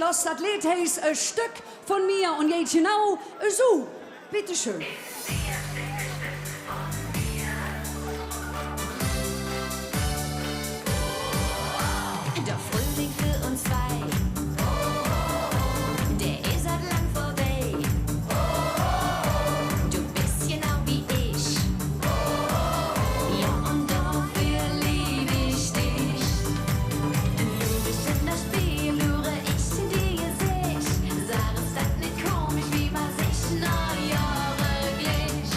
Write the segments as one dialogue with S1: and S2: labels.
S1: Das Lied heißt ein Stück von mir und geht genau so. Bitteschön.
S2: Der Frühling für uns zwei, der ist halt lang vorbei. Du bist genau wie ich, ja und dafür liebe ich dich. Du bist in das Spiel, lure ich in dir Gesicht. Sag es das nicht komisch, wie man sich Jahre glich.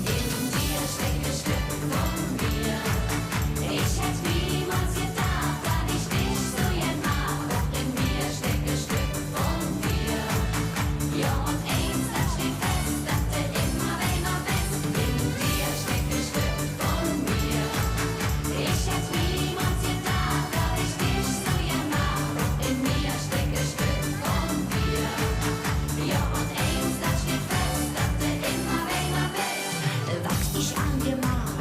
S2: In dir steckt ein Stück von mir, ich hätte niemals gedacht, dass ich dich so gern mag. Doch in mir steckt ein Stück von mir, ja und eins, das steht fest, dass du immer bist. In dir steckt ein Stück von mir, ich hätte niemals gedacht, dass ich dich so gern mag. Doch in mir steckt ein Stück von mir, ja und eins, das steht fest, dass du immer bist. Was ich an dir mach,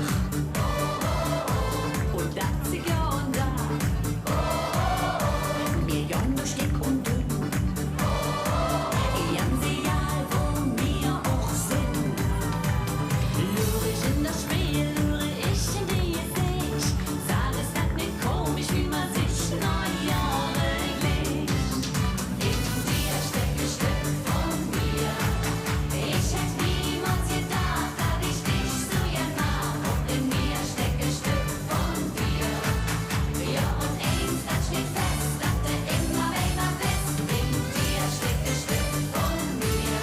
S2: und das sie und da, mir jung durch dick und dünn, ganz egal wo wir auch sind. Lure ich in das Spiel, lure ich in die Gesicht. Sag es das nicht komisch, wie man sich Jahre glich. In dir steckt ein Stück von mir, ich hätte niemals gedacht, dass ich dich so gern mag. Auch in mir steckt ein Stück von dir, ja und eins, das steht fest, dass du immer bist. In dir steckt ein Stück von mir,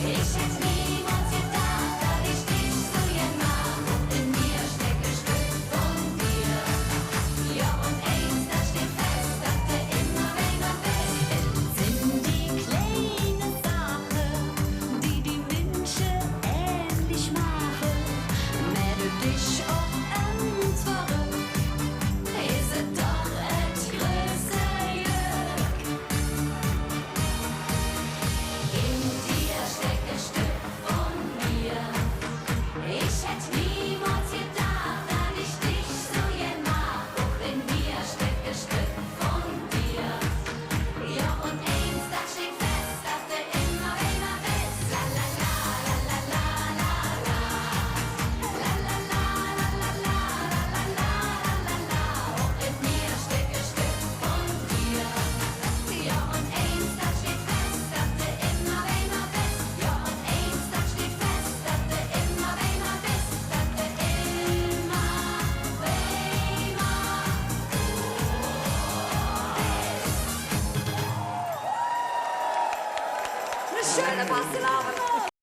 S2: ich hätte niemals gedacht, dass ich dich so gern mag. Auch in mir steckt ein Stück von dir, ja und eins, das steht fest, dass du immer bist. Es sind die kleinen Sachen, die die Wünsche ähnlich machen. Mehr du dich auch antworten, ist es doch et größer Glück. In dir steckt ein Stück von mir, ich hätte niemals gedacht, dass ich dich so gern mag. Auch in mir steckt ein Stück von dir, ja und eins, das steht fest, dass du immer bist. La la la la la la la la la la la la la la la. Auch in mir steckt ein Stück von dir, ja und eins, das steht fest, dass du immer bist. Ja und eins, das steht fest, dass du immer bist, dass du immer
S1: Eine schöne Bastelabend.